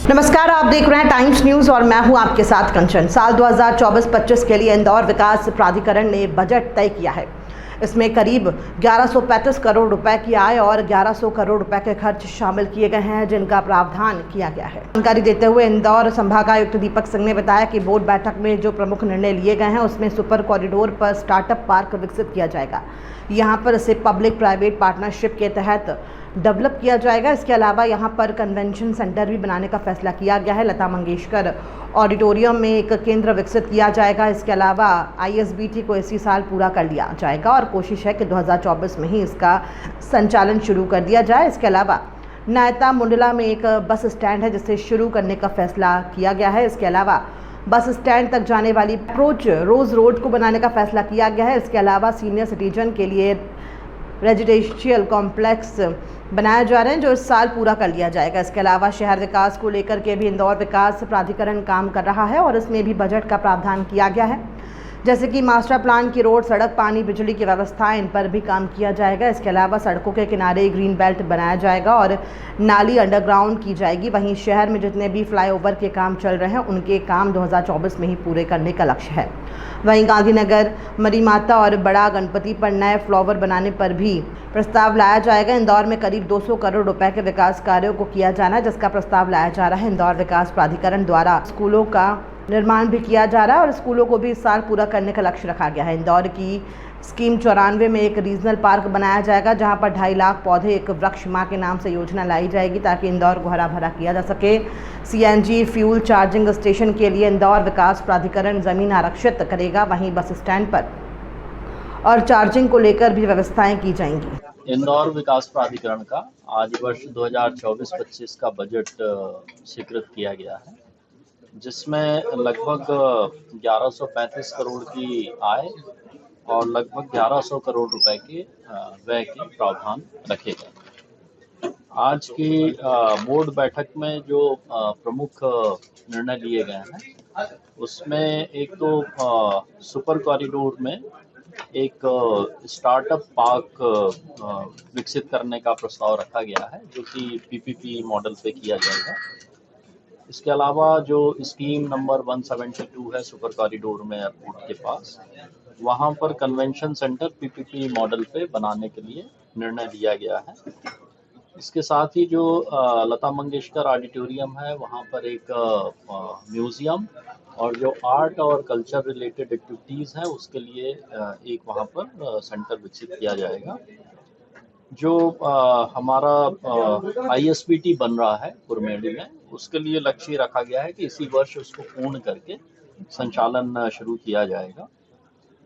नमस्कार, आप देख रहे हैं टाइम्स न्यूज और मैं हूं आपके साथ कंचन। साल 2024-25 के लिए इंदौर विकास प्राधिकरण ने बजट तय किया है। इसमें करीब 1135 करोड़ रुपए की आय और 1100 करोड़ रुपए के खर्च शामिल किए गए हैं, जिनका प्रावधान किया गया है। जानकारी देते हुए इंदौर संभागायुक्त दीपक सिंह ने बताया कि बोर्ड बैठक में जो प्रमुख निर्णय लिए गए हैं उसमें सुपर कॉरिडोर पर स्टार्टअप पार्क विकसित किया जाएगा। यहाँ पर इसे पब्लिक प्राइवेट पार्टनरशिप के तहत डेवलप किया जाएगा। इसके अलावा यहाँ पर कन्वेंशन सेंटर भी बनाने का फैसला किया गया है। लता मंगेशकर ऑडिटोरियम में एक केंद्र विकसित किया जाएगा। इसके अलावा ISBT को इसी साल पूरा कर लिया जाएगा और कोशिश है कि 2024 में ही इसका संचालन शुरू कर दिया जाए। इसके अलावा नायता मुंडला में एक बस स्टैंड है जिसे शुरू करने का फैसला किया गया है। इसके अलावा बस स्टैंड तक जाने वाली अप्रोच रोज रोड को बनाने का फैसला किया गया है। इसके अलावा सीनियर सिटीजन के लिए रेजिडेंशियल कॉम्प्लेक्स बनाया जा रहे हैं जो इस साल पूरा कर लिया जाएगा। इसके अलावा शहर विकास को लेकर के भी इंदौर विकास प्राधिकरण काम कर रहा है और इसमें भी बजट का प्रावधान किया गया है, जैसे कि मास्टर प्लान की रोड, सड़क, पानी, बिजली की व्यवस्था, इन पर भी काम किया जाएगा। इसके अलावा सड़कों के किनारे ग्रीन बेल्ट बनाया जाएगा और नाली अंडरग्राउंड की जाएगी। वहीं शहर में जितने भी फ्लाईओवर के काम चल रहे हैं उनके काम 2024 में ही पूरे करने का लक्ष्य है। वहीं गांधीनगर, मरी माता और बड़ा गणपति पर नए फ्लाईओवर बनाने पर भी प्रस्ताव लाया जाएगा। इंदौर में करीब 200 करोड़ रुपए के विकास कार्यों को किया जाना है, जिसका प्रस्ताव लाया जा रहा है। इंदौर विकास प्राधिकरण द्वारा स्कूलों का निर्माण भी किया जा रहा है और स्कूलों को भी इस साल पूरा करने का लक्ष्य रखा गया है। इंदौर की स्कीम 94 में एक रीजनल पार्क बनाया जाएगा, जहां पर 2.5 लाख पौधे एक वृक्ष माँ के नाम से योजना लाई जाएगी ताकि इंदौर को हरा भरा किया जा सके। CNG फ्यूल चार्जिंग स्टेशन के लिए इंदौर विकास प्राधिकरण जमीन आरक्षित करेगा। वहीं बस स्टैंड पर और चार्जिंग को लेकर भी व्यवस्थाएं की जाएंगी। इंदौर विकास प्राधिकरण का आज वर्ष 2024-25 का बजट स्वीकृत किया गया है, जिसमें लगभग 1135 करोड़ की आय और लगभग 1100 करोड़ रुपए के व्यय के प्रावधान रखे गए। आज की बोर्ड बैठक में जो प्रमुख निर्णय लिए गए हैं उसमें एक तो सुपर कॉरिडोर में एक स्टार्टअप पार्क विकसित करने का प्रस्ताव रखा गया है, जो कि PPP मॉडल पे किया जाएगा। इसके अलावा जो स्कीम नंबर 172 है सुपर कॉरिडोर में एयरपोर्ट के पास, वहाँ पर कन्वेंशन सेंटर PPP मॉडल पे बनाने के लिए निर्णय लिया गया है। इसके साथ ही जो लता मंगेशकर ऑडिटोरियम है, वहाँ पर एक म्यूजियम और जो आर्ट और कल्चर रिलेटेड एक्टिविटीज़ हैं उसके लिए एक वहाँ पर सेंटर विकसित किया जाएगा। जो हमारा ISBT बन रहा है कुरमेड़ी में, उसके लिए लक्ष्य रखा गया है कि इसी वर्ष उसको पूर्ण करके संचालन शुरू किया जाएगा।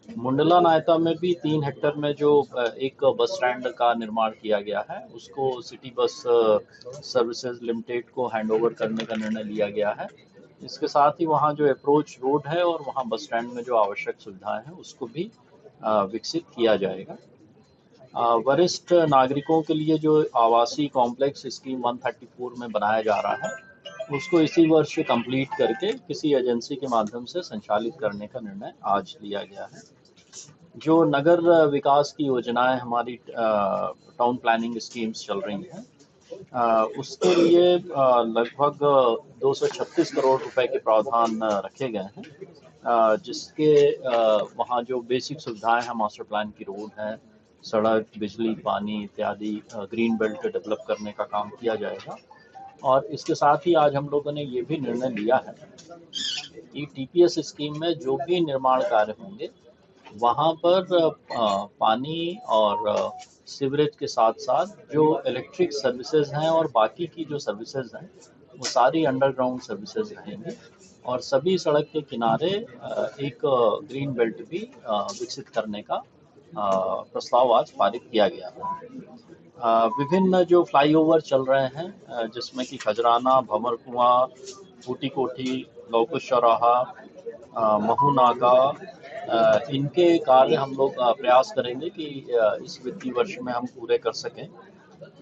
मुंडला नायता में भी 3 हेक्टेयर में जो एक बस स्टैंड का निर्माण किया गया है, उसको सिटी बस सर्विसेज लिमिटेड को हैंडओवर करने का निर्णय लिया गया है। इसके साथ ही वहाँ जो अप्रोच रोड है और वहाँ बस स्टैंड में जो आवश्यक सुविधाएं हैं उसको भी विकसित किया जाएगा। वरिष्ठ नागरिकों के लिए जो आवासीय कॉम्प्लेक्स स्कीम 134 में बनाया जा रहा है, उसको इसी वर्ष कंप्लीट करके किसी एजेंसी के माध्यम से संचालित करने का निर्णय आज लिया गया है। जो नगर विकास की योजनाएं हमारी टाउन प्लानिंग स्कीम्स चल रही हैं, उसके लिए लगभग 236 करोड़ रुपए के प्रावधान रखे गए हैं, जिसके वहाँ जो बेसिक सुविधाएं हैं, मास्टर प्लान की रोड है, सड़क, बिजली, पानी इत्यादि, ग्रीन बेल्ट डेवलप करने का काम किया जाएगा। और इसके साथ ही आज हम लोगों ने ये भी निर्णय लिया है कि TPS स्कीम में जो भी निर्माण कार्य होंगे वहाँ पर पानी और सीवरेज के साथ साथ जो इलेक्ट्रिक सर्विसेज हैं और बाकी की जो सर्विसेज हैं वो सारी अंडरग्राउंड सर्विसेज रहेंगी और सभी सड़क के किनारे एक ग्रीन बेल्ट भी विकसित करने का प्रस्ताव आज पारित किया गया। विभिन्न जो फ्लाईओवर चल रहे हैं, जिसमें कि खजराना, भंवर कुआं, फूटी कोठी, लौकुश चौराहा, महू नाका, इनके कार्य हम लोग प्रयास करेंगे कि इस वित्तीय वर्ष में हम पूरे कर सकें।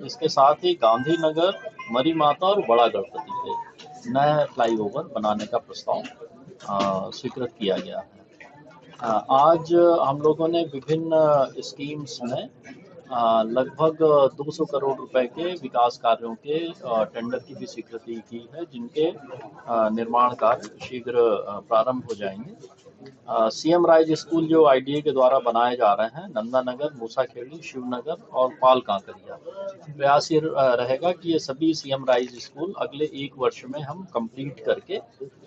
इसके साथ ही गांधीनगर, मरी माता और बड़ा गणपति पे नए फ्लाईओवर बनाने का प्रस्ताव स्वीकृत किया गया है। आज हम लोगों ने विभिन्न स्कीम्स में लगभग 200 करोड़ रुपए के विकास कार्यों के टेंडर की भी स्वीकृति की है, जिनके निर्माण कार्य शीघ्र प्रारंभ हो जाएंगे। सीएम राइज स्कूल जो आईडीए के द्वारा बनाए जा रहे हैं, नंदानगर, मूसाखेड़ी, शिवनगर और पाल कांकरिया, प्रयास ये रहेगा कि ये सभी सीएम राइज स्कूल अगले 1 वर्ष में हम कंप्लीट करके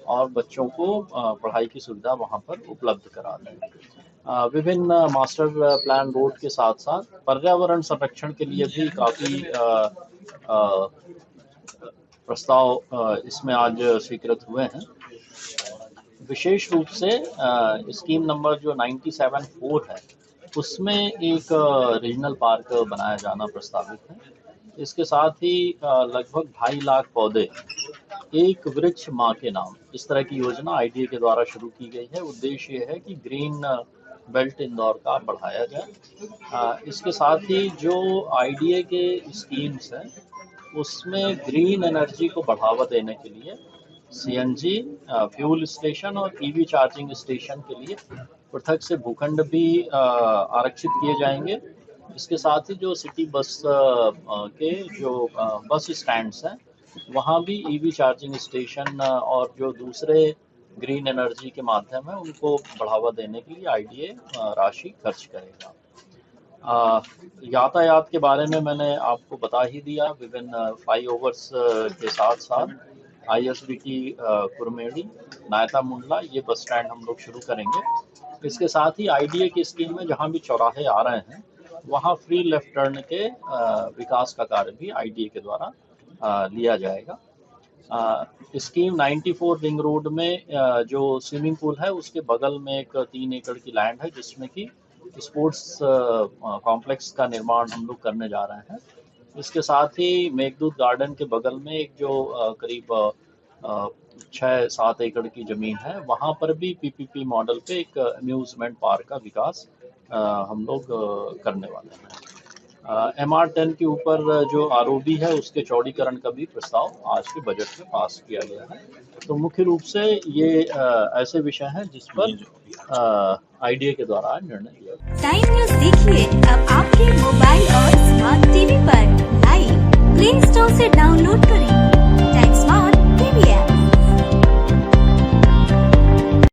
और बच्चों को पढ़ाई की सुविधा वहाँ पर उपलब्ध करा दें। विभिन्न मास्टर प्लान रोड के साथ साथ पर्यावरण संरक्षण के लिए भी काफ़ी प्रस्ताव इसमें आज स्वीकृत हुए हैं। विशेष रूप से स्कीम नंबर जो 97-4 है, उसमें एक रीजनल पार्क बनाया जाना प्रस्तावित है। इसके साथ ही लगभग 2.5 लाख पौधे, एक वृक्ष माँ के नाम, इस तरह की योजना आईडीए के द्वारा शुरू की गई है। उद्देश्य ये है कि ग्रीन बेल्ट इंदौर का बढ़ाया जाए। इसके साथ ही जो आईडीए के स्कीम्स हैं, उसमें ग्रीन एनर्जी को बढ़ावा देने के लिए सीएनजी फ्यूल स्टेशन और ईवी चार्जिंग स्टेशन के लिए पृथक से भूखंड भी आरक्षित किए जाएंगे। इसके साथ ही जो सिटी बस के जो बस स्टैंड्स हैं, वहाँ भी ईवी चार्जिंग स्टेशन और जो दूसरे ग्रीन एनर्जी के माध्यम है, उनको बढ़ावा देने के लिए आईडीए राशि खर्च करेगा। यातायात के बारे में मैंने आपको बता ही दिया। विभिन्न फ्लाईओवर्स के साथ साथ आईएसबीटी कुरमेड़ी, नायता मुंडला, ये बस स्टैंड हम लोग शुरू करेंगे। इसके साथ ही आईडीए की स्कीम में जहाँ भी चौराहे आ रहे हैं, वहाँ फ्री लेफ्ट टर्न के विकास का कार्य भी आईडीए के द्वारा लिया जाएगा। स्कीम 94 रिंग रोड में जो स्विमिंग पूल है, उसके बगल में एक 3 एकड़ की लैंड है, जिसमें कि स्पोर्ट्स कॉम्प्लेक्स का निर्माण हम लोग करने जा रहे हैं। इसके साथ ही मेघदूत गार्डन के बगल में एक जो करीब 6-7 एकड़ की ज़मीन है, वहाँ पर भी पीपीपी मॉडल पे एक अम्यूज़मेंट पार्क का विकास हम लोग करने वाले हैं। MR10 के ऊपर जो आरओबी है, उसके चौड़ीकरण का भी प्रस्ताव आज के बजट में पास किया गया है। तो मुख्य रूप से ये ऐसे विषय हैं जिस पर आईडीए के द्वारा निर्णय लिया गया। टाइम न्यूज़ देखिए अब आपके